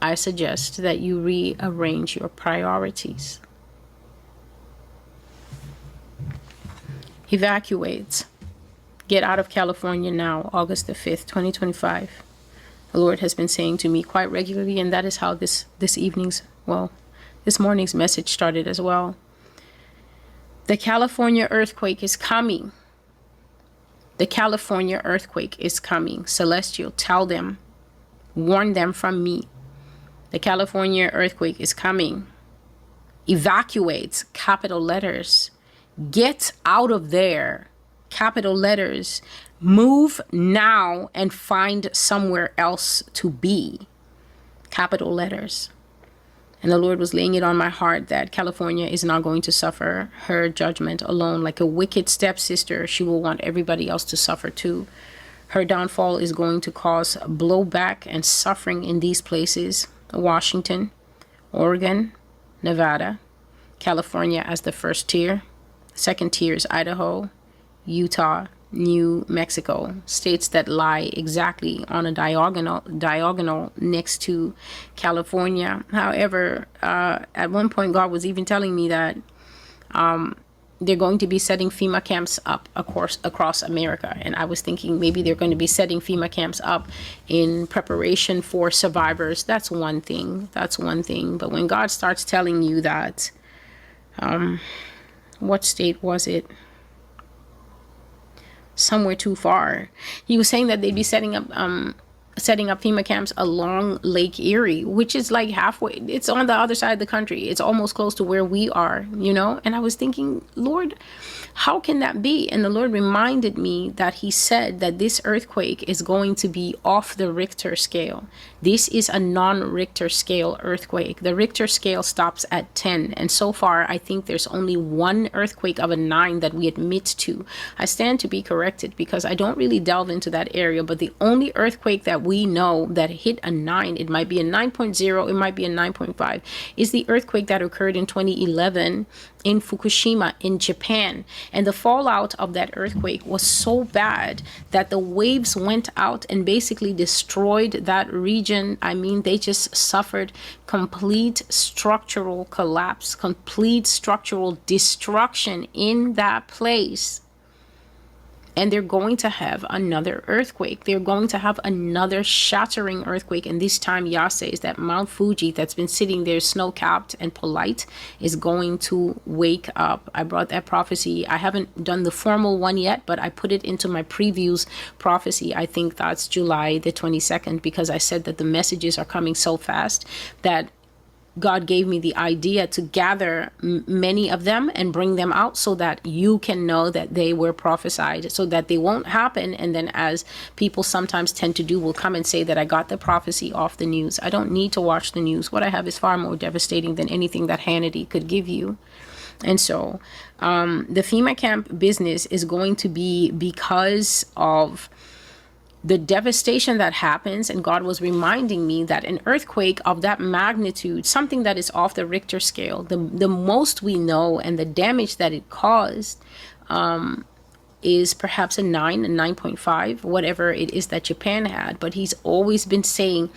I suggest that you rearrange your priorities. Evacuate. Get out of California now, August the 5th, 2025. The Lord has been saying to me quite regularly, and that is how this morning's message started as well. The California earthquake is coming. The California earthquake is coming. Celestial, tell them, warn them from me. The California earthquake is coming. Evacuate, capital letters. Get out of there, capital letters. Move now and find somewhere else to be, capital letters. And the Lord was laying it on my heart that California is not going to suffer her judgment alone. Like a wicked stepsister, she will want everybody else to suffer too. Her downfall is going to cause blowback and suffering in these places: Washington, Oregon, Nevada, California as the first tier. Second tier is Idaho, Utah, New Mexico, states that lie exactly on a diagonal next to California. However, at one point, God was even telling me that they're going to be setting FEMA camps up, of course, across America. And I was thinking maybe they're going to be setting FEMA camps up in preparation for survivors. That's one thing. But when God starts telling you that, what state was it? Somewhere too far. He was saying that they'd be setting up FEMA camps along Lake Erie, which is like halfway. It's on the other side of the country. It's almost close to where we are, And I was thinking, Lord, how can that be? And the Lord reminded me that he said that this earthquake is going to be off the Richter scale. This is a non-Richter scale earthquake. The Richter scale stops at 10. And so far, I think there's only one earthquake of a 9 that we admit to. I stand to be corrected because I don't really delve into that area. But the only earthquake that we know that hit a 9, it might be a 9.0, it might be a 9.5, is the earthquake that occurred in 2011 in Fukushima in Japan. And the fallout of that earthquake was so bad that the waves went out and basically destroyed that region. I mean, they just suffered complete structural collapse, complete structural destruction in that place. And they're going to have another earthquake. They're going to have another shattering earthquake. And this time, Yah says that Mount Fuji, that's been sitting there snow-capped and polite, is going to wake up. I brought that prophecy. I haven't done the formal one yet, but I put it into my previews prophecy. I think that's July the 22nd, because I said that the messages are coming so fast that God gave me the idea to gather many of them and bring them out so that you can know that they were prophesied, so that they won't happen. And then, as people sometimes tend to do, will come and say that I got the prophecy off the news. I don't need to watch the news. What I have is far more devastating than anything that Hannity could give you. And so the FEMA camp business is going to be because of the devastation that happens. And God was reminding me that an earthquake of that magnitude, something that is off the Richter scale, the most we know and the damage that it caused is perhaps a 9, a 9.5, whatever it is that Japan had. But he's always been saying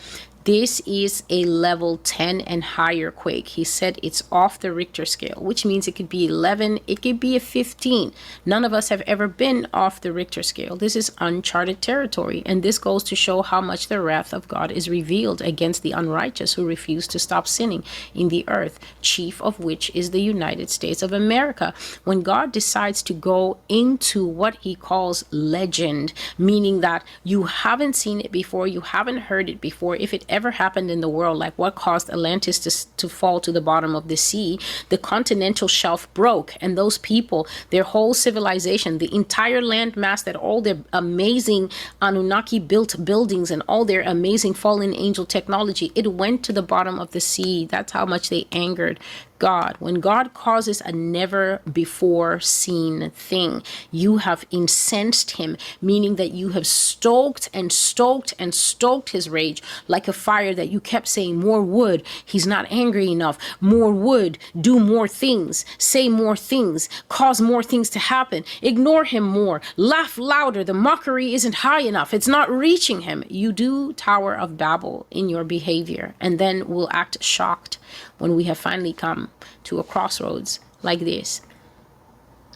this is a level 10 and higher quake. He said it's off the Richter scale, which means it could be 11, it could be a 15. None of us have ever been off the Richter scale. This is uncharted territory. And this goes to show how much the wrath of God is revealed against the unrighteous who refuse to stop sinning in the earth, chief of which is the United States of America. When God decides to go into what he calls legend, meaning that you haven't seen it before, you haven't heard it before, if it ever happened in the world, like what caused Atlantis to fall to the bottom of the sea, the continental shelf broke, and those people, their whole civilization, the entire land mass, that all their amazing Anunnaki built buildings and all their amazing fallen angel technology, it went to the bottom of the sea. That's how much they angered God, when God causes a never before seen thing, you have incensed him, meaning that you have stoked and stoked and stoked his rage like a fire that you kept saying, more wood. He's not angry enough. More wood. Do more things. Say more things. Cause more things to happen. Ignore him more. Laugh louder. The mockery isn't high enough. It's not reaching him. You do Tower of Babel in your behavior, and then we'll act shocked when we have finally come to a crossroads like this.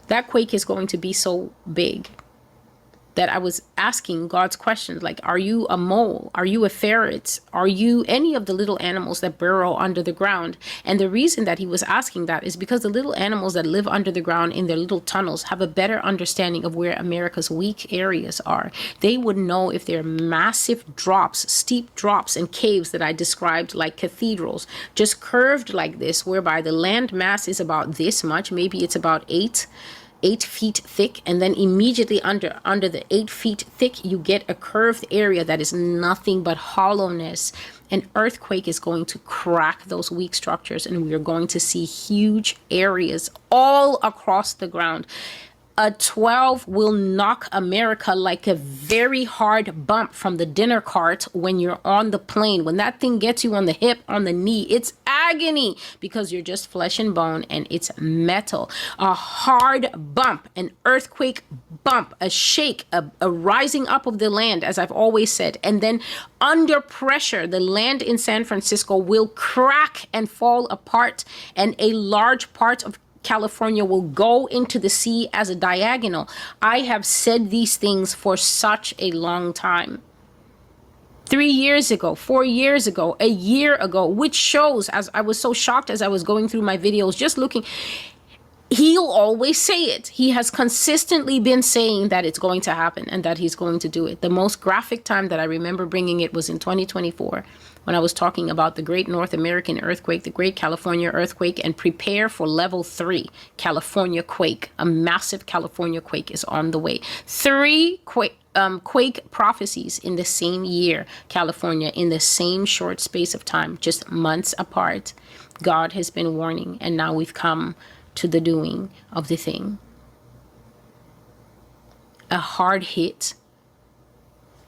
That quake is going to be so big that I was asking God's questions like, are you a mole? Are you a ferret? Are you any of the little animals that burrow under the ground? And the reason that he was asking that is because the little animals that live under the ground in their little tunnels have a better understanding of where America's weak areas are. They would know if there are massive drops, steep drops and caves that I described like cathedrals, just curved like this, whereby the land mass is about this much. Maybe it's about 8 feet thick, and then immediately under the 8 feet thick you get a curved area that is nothing but hollowness. An earthquake is going to crack those weak structures, and we are going to see huge areas all across the ground. A 12 will knock America like a very hard bump from the dinner cart when you're on the plane. When that thing gets you on the hip, on the knee, it's agony because you're just flesh and bone and it's metal. A hard bump, an earthquake bump, a shake, a rising up of the land, as I've always said. And then under pressure, the land in San Francisco will crack and fall apart, and a large part of California will go into the sea as a diagonal. I have said these things for such a long time. 3 years ago, 4 years ago, a year ago, which shows, as I was so shocked as I was going through my videos, just looking, he'll always say it. He has consistently been saying that it's going to happen and that he's going to do it. The most graphic time that I remember bringing it was in 2024, when I was talking about the Great North American Earthquake, the Great California Earthquake, and prepare for level 3 California quake. A massive California quake is on the way. 3 quake prophecies in the same year, California, in the same short space of time, just months apart. God has been warning, and now we've come to the doing of the thing. A hard hit,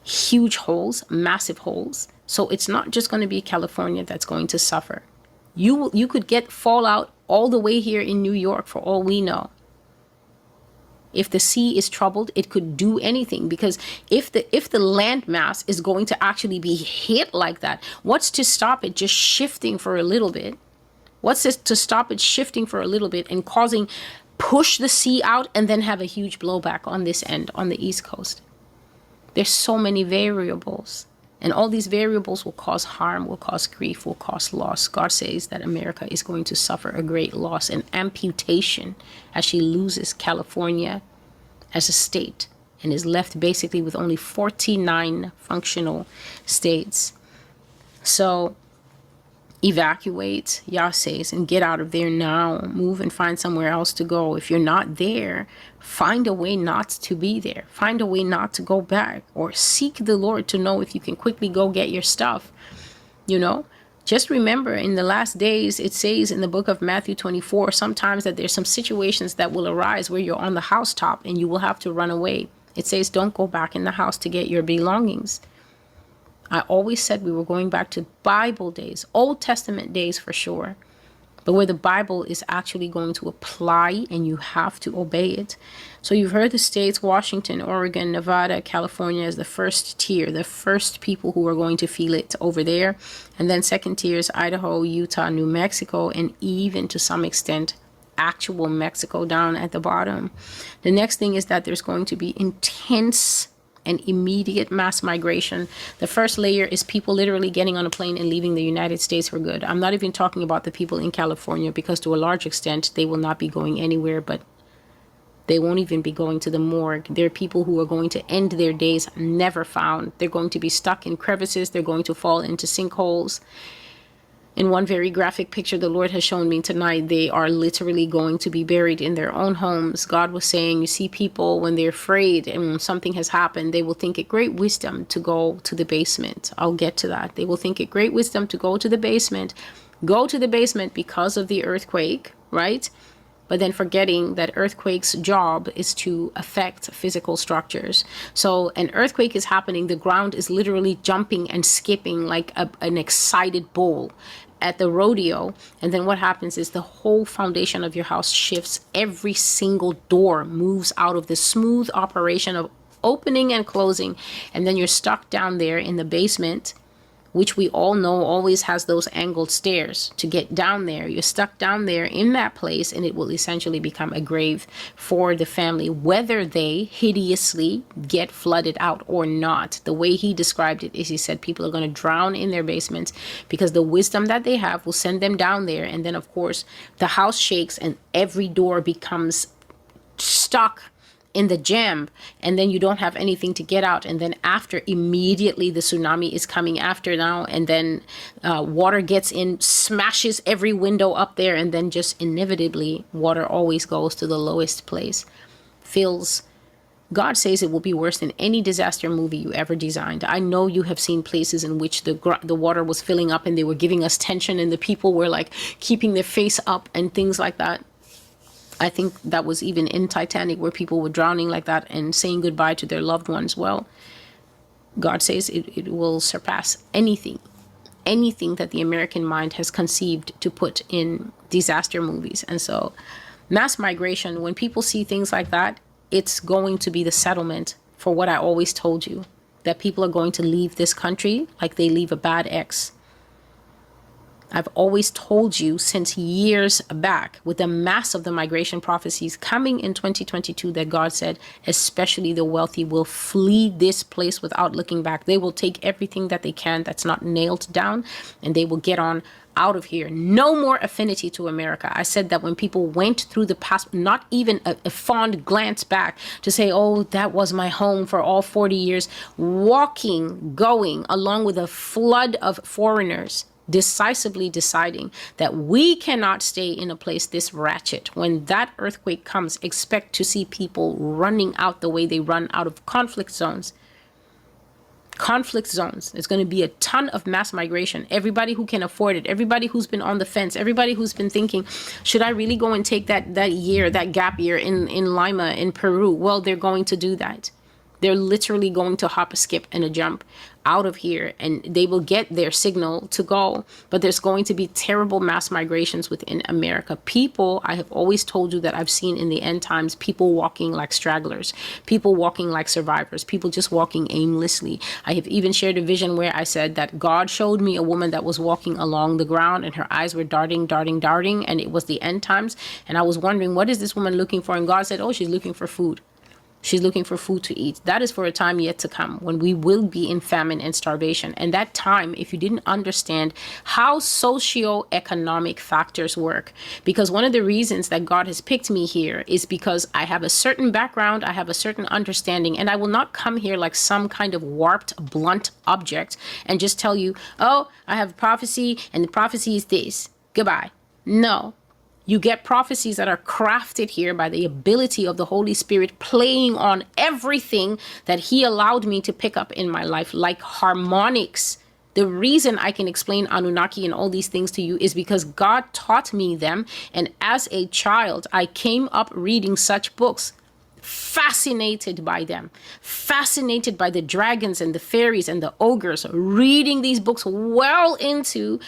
huge holes, massive holes. So it's not just going to be California that's going to suffer. You could get fallout all the way here in New York for all we know. If the sea is troubled, it could do anything, because if the land mass is going to actually be hit like that, what's to stop it just shifting for a little bit? What's to stop it shifting for a little bit and push the sea out and then have a huge blowback on this end, on the East Coast? There's so many variables. And all these variables will cause harm, will cause grief, will cause loss. God says that America is going to suffer a great loss, an amputation, as she loses California as a state and is left basically with only 49 functional states. So evacuate, Yah says, and get out of there now. Move and find somewhere else to go. If you're not there, find a way not to be there. Find a way not to go back, or seek the Lord to know if you can quickly go get your stuff. You know, just remember, in the last days, it says in the book of Matthew 24, sometimes that there's some situations that will arise where you're on the housetop and you will have to run away. It says, don't go back in the house to get your belongings. I always said we were going back to Bible days, Old Testament days for sure, but where the Bible is actually going to apply and you have to obey it. So you've heard the states, Washington, Oregon, Nevada, California as the first tier, the first people who are going to feel it over there. And then second tier is Idaho, Utah, New Mexico, and even to some extent, actual Mexico down at the bottom. The next thing is that there's going to be intense and immediate mass migration. The first layer is people literally getting on a plane and leaving the United States for good. I'm not even talking about the people in California, because to a large extent, they will not be going anywhere, but they won't even be going to the morgue. There are people who are going to end their days never found. They're going to be stuck in crevices. They're going to fall into sinkholes. In one very graphic picture the Lord has shown me tonight, they are literally going to be buried in their own homes. God was saying, you see, people, when they're afraid and when something has happened, they will think it great wisdom to go to the basement. I'll get to that. They will think it great wisdom to go to the basement. Go to the basement because of the earthquake, right? But then forgetting that earthquake's job is to affect physical structures. So an earthquake is happening, the ground is literally jumping and skipping like an excited bull at the rodeo. And then what happens is the whole foundation of your house shifts. Every single door moves out of the smooth operation of opening and closing. And then you're stuck down there in the basement, which we all know always has those angled stairs to get down there. You're stuck down there in that place, and it will essentially become a grave for the family, whether they hideously get flooded out or not. The way he described it is, he said people are going to drown in their basements because the wisdom that they have will send them down there. And then, of course, the house shakes and every door becomes stuck in the jam, and then you don't have anything to get out. And then after, immediately the tsunami is coming after now, and then water gets in, smashes every window up there, and then just inevitably water always goes to the lowest place. God says it will be worse than any disaster movie you ever designed. I know you have seen places in which the water was filling up and they were giving us tension and the people were like keeping their face up and things like that. I think that was even in Titanic, where people were drowning like that and saying goodbye to their loved ones. Well, God says it will surpass anything that the American mind has conceived to put in disaster movies. And so mass migration, when people see things like that, it's going to be the settlement for what I always told you, that people are going to leave this country like they leave a bad ex. I've always told you since years back, with the mass of the migration prophecies coming in 2022, that God said, especially the wealthy will flee this place without looking back. They will take everything that they can that's not nailed down, and they will get on out of here. No more affinity to America. I said that when people went through the past, not even a fond glance back to say, oh, that was my home for all 40 years, going along with a flood of foreigners, decisively deciding that we cannot stay in a place this ratchet. When that earthquake comes, expect to see people running out the way they run out of conflict zones. There's going to be a ton of mass migration. Everybody who can afford it, everybody who's been on the fence, everybody who's been thinking, should I really go and take that gap year in Lima in Peru? Well, they're going to do that. They're literally going to hop, a skip, and a jump out of here, and they will get their signal to go. But there's going to be terrible mass migrations within America. People, I have always told you that I've seen in the end times, people walking like stragglers, people walking like survivors, people just walking aimlessly. I have even shared a vision where I said that God showed me a woman that was walking along the ground and her eyes were darting, and it was the end times. And I was wondering, what is this woman looking for? And God said, oh, she's looking for food. She's looking for food to eat. That is for a time yet to come when we will be in famine and starvation. And that time, if you didn't understand how socioeconomic factors work, because one of the reasons that God has picked me here is because I have a certain background, I have a certain understanding, and I will not come here like some kind of warped, blunt object and just tell you, oh, I have prophecy and the prophecy is this. Goodbye. No. You get prophecies that are crafted here by the ability of the Holy Spirit playing on everything that he allowed me to pick up in my life, like harmonics. The reason I can explain Anunnaki and all these things to you is because God taught me them. And as a child, I came up reading such books, fascinated by them, fascinated by the dragons and the fairies and the ogres, reading these books well into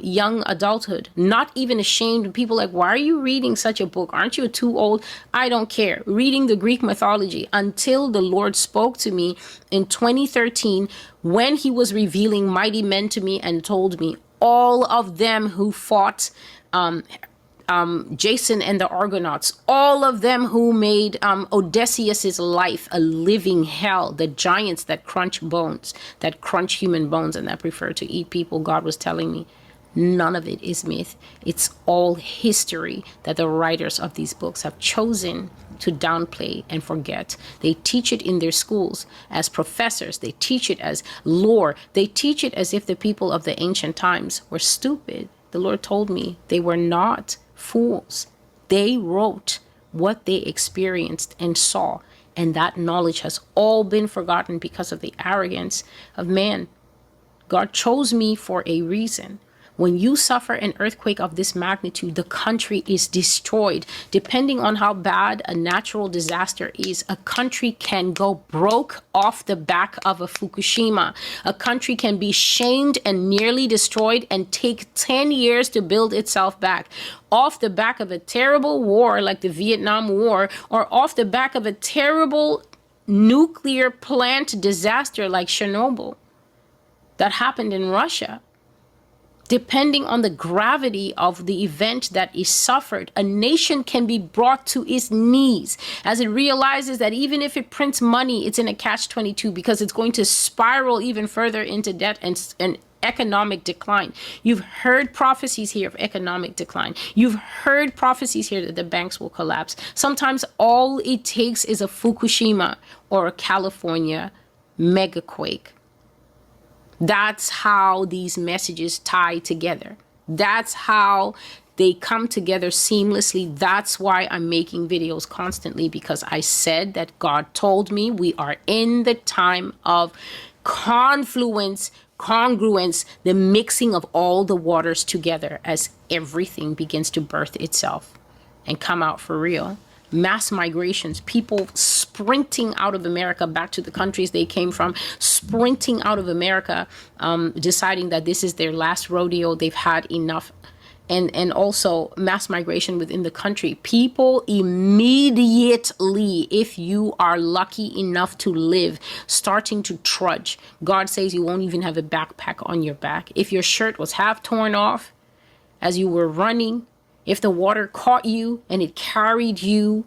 young adulthood, not even ashamed. People like, why are you reading such a book? Aren't you too old? I don't care. Reading the Greek mythology until the Lord spoke to me in 2013 when he was revealing mighty men to me and told me all of them who fought Jason and the Argonauts, all of them who made Odysseus's life a living hell, the giants that crunch bones, that crunch human bones and that prefer to eat people. God was telling me None of it is myth. It's all history that the writers of these books have chosen to downplay and forget. They teach it in their schools as professors. They teach it as lore. They teach it as if the people of the ancient times were stupid. The Lord told me they were not fools. They wrote what they experienced and saw, and that knowledge has all been forgotten because of the arrogance of man. God chose me for a reason. When you suffer an earthquake of this magnitude, the country is destroyed. Depending on how bad a natural disaster is, a country can go broke off the back of a Fukushima. A country can be shamed and nearly destroyed and take 10 years to build itself back. Off the back of a terrible war like the Vietnam War, or off the back of a terrible nuclear plant disaster like Chernobyl that happened in Russia. Depending on the gravity of the event that is suffered, a nation can be brought to its knees as it realizes that even if it prints money, it's in a catch-22 because it's going to spiral even further into debt and economic decline. You've heard prophecies here of economic decline. You've heard prophecies here that the banks will collapse. Sometimes all it takes is a Fukushima or a California megaquake. That's how these messages tie together. That's how they come together seamlessly. That's why I'm making videos constantly, because I said that God told me we are in the time of confluence, congruence, the mixing of all the waters together as everything begins to birth itself and come out for real. Mass migrations, people sprinting out of America back to the countries they came from, sprinting out of America, deciding that this is their last rodeo, they've had enough. And also mass migration within the country. People immediately, if you are lucky enough to live, starting to trudge. God says you won't even have a backpack on your back. If your shirt was half torn off as you were running, if the water caught you and it carried you,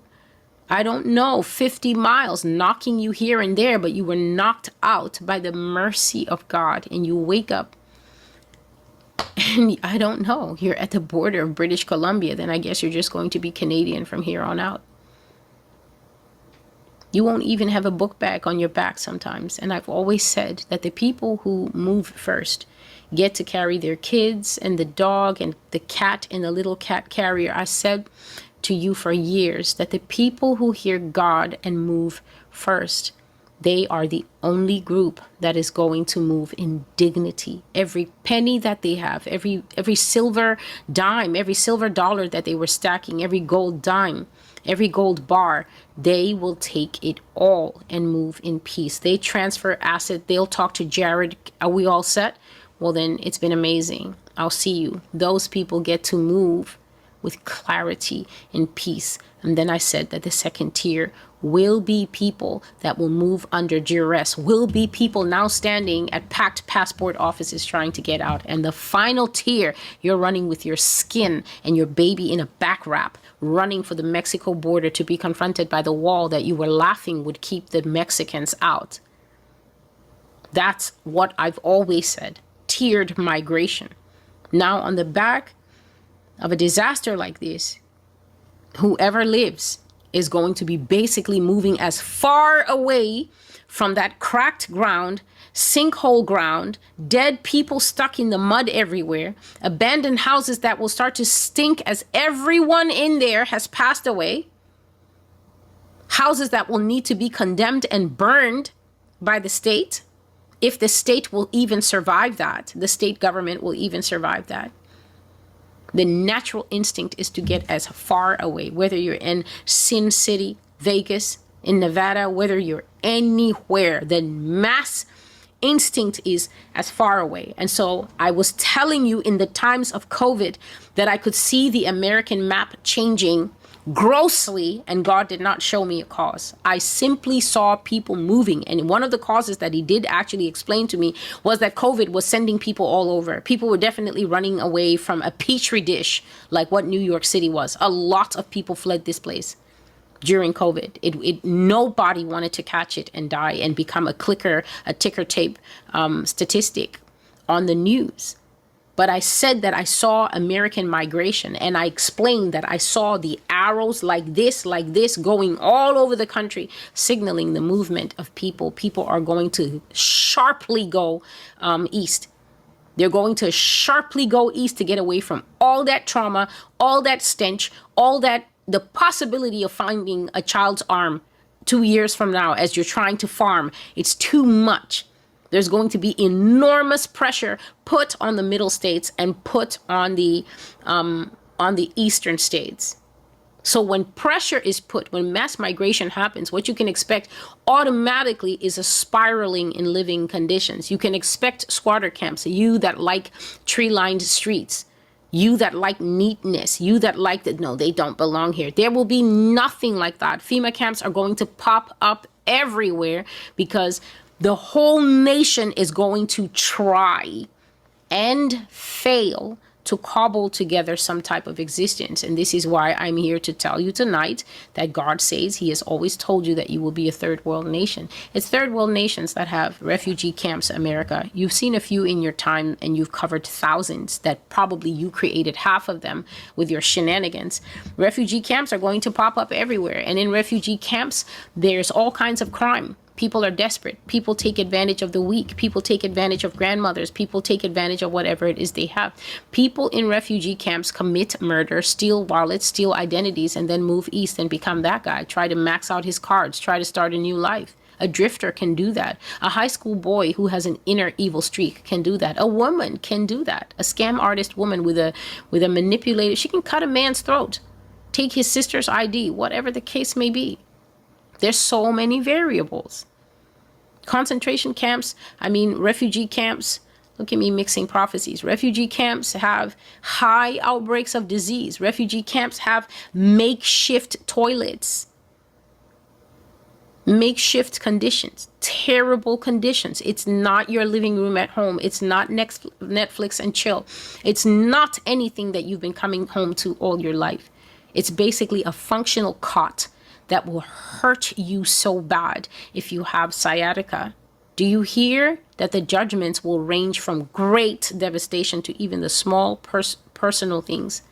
I don't know, 50 miles, knocking you here and there, but you were knocked out by the mercy of God, and you wake up and I don't know, you're at the border of British Columbia, then I guess you're just going to be Canadian from here on out. You won't even have a book bag on your back sometimes. And I've always said that the people who move first get to carry their kids and the dog and the cat in the little cat carrier. I said to you for years that the people who hear God and move first, they are the only group that is going to move in dignity. Every penny that they have, every silver dime, every silver dollar that they were stacking, every gold dime, every gold bar, they will take it all and move in peace. They transfer asset. They'll talk to Jared. Are we all set? Well, then it's been amazing. I'll see you. Those people get to move with clarity and peace. And then I said that the second tier will be people that will move under duress, will be people now standing at packed passport offices trying to get out. And the final tier, you're running with your skin and your baby in a back wrap, running for the Mexico border to be confronted by the wall that you were laughing would keep the Mexicans out. That's what I've always said, tiered migration. Now on the back of a disaster like this, whoever lives is going to be basically moving as far away from that cracked ground, sinkhole ground, dead people stuck in the mud everywhere, abandoned houses that will start to stink as everyone in there has passed away, houses that will need to be condemned and burned by the state, if the state will even survive that, the state government will even survive that. The natural instinct is to get as far away, whether you're in Sin City, Vegas, in Nevada, whether you're anywhere, the mass instinct is as far away. And so I was telling you in the times of COVID that I could see the American map changing grossly, and God did not show me a cause. I simply saw people moving. And one of the causes that he did actually explain to me was that COVID was sending people all over. People were definitely running away from a petri dish, like what New York City was. A lot of people fled this place during COVID. Nobody wanted to catch it and die and become a ticker tape statistic on the news. But I said that I saw American migration, and I explained that I saw the arrows like this going all over the country, signaling the movement of people. People are going to sharply go east. They're going to sharply go east to get away from all that trauma, all that stench, all that, the possibility of finding a child's arm 2 years from now as you're trying to farm. It's too much. There's going to be enormous pressure put on the middle states and put on the eastern states. So when pressure is put, when mass migration happens, what you can expect automatically is a spiraling in living conditions. You can expect squatter camps, you that like tree-lined streets, you that like neatness, you that like that, no, they don't belong here. There will be nothing like that. FEMA camps are going to pop up everywhere because the whole nation is going to try and fail to cobble together some type of existence. And this is why I'm here to tell you tonight that God says he has always told you that you will be a third world nation. It's third world nations that have refugee camps, America. You've seen a few in your time and you've covered thousands that probably you created half of them with your shenanigans. Refugee camps are going to pop up everywhere. And in refugee camps, there's all kinds of crime. People are desperate. People take advantage of the weak. People take advantage of grandmothers. People take advantage of whatever it is they have. People in refugee camps commit murder, steal wallets, steal identities, and then move east and become that guy. Try to max out his cards, try to start a new life. A drifter can do that. A high school boy who has an inner evil streak can do that. A woman can do that. A scam artist woman with a manipulator, she can cut a man's throat, take his sister's ID, whatever the case may be. There's so many variables. Concentration camps, refugee camps. Look at me mixing prophecies. Refugee camps have high outbreaks of disease. Refugee camps have makeshift toilets. Makeshift conditions, terrible conditions. It's not your living room at home. It's not Netflix and chill. It's not anything that you've been coming home to all your life. It's basically a functional cot that will hurt you so bad if you have sciatica. Do you hear that the judgments will range from great devastation to even the small personal things?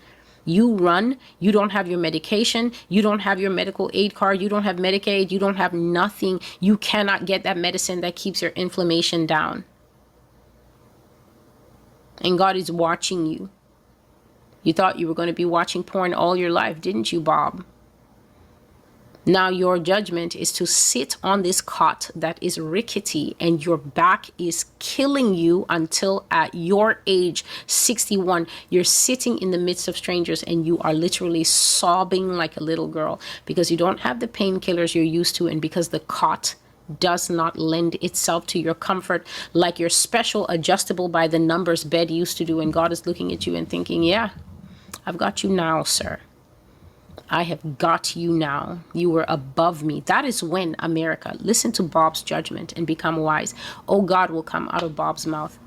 You run, you don't have your medication, you don't have your medical aid card, you don't have Medicaid, you don't have nothing. You cannot get that medicine that keeps your inflammation down. And God is watching you. You thought you were going to be watching porn all your life, didn't you, Bob? Now your judgment is to sit on this cot that is rickety and your back is killing you until at your age 61, you're sitting in the midst of strangers and you are literally sobbing like a little girl because you don't have the painkillers you're used to and because the cot does not lend itself to your comfort like your special adjustable by the numbers bed used to do. And God is looking at you and thinking, yeah, I've got you now, sir. I have got you now. You were above me. That is when America, listen to Bob's judgment and become wise. Oh, God will come out of Bob's mouth.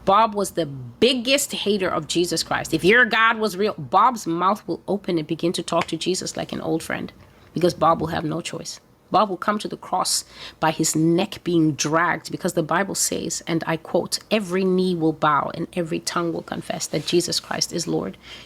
Bob was the biggest hater of Jesus Christ. If your God was real, Bob's mouth will open and begin to talk to Jesus like an old friend because Bob will have no choice. Bob will come to the cross by his neck being dragged because the Bible says, and I quote, every knee will bow and every tongue will confess that Jesus Christ is Lord.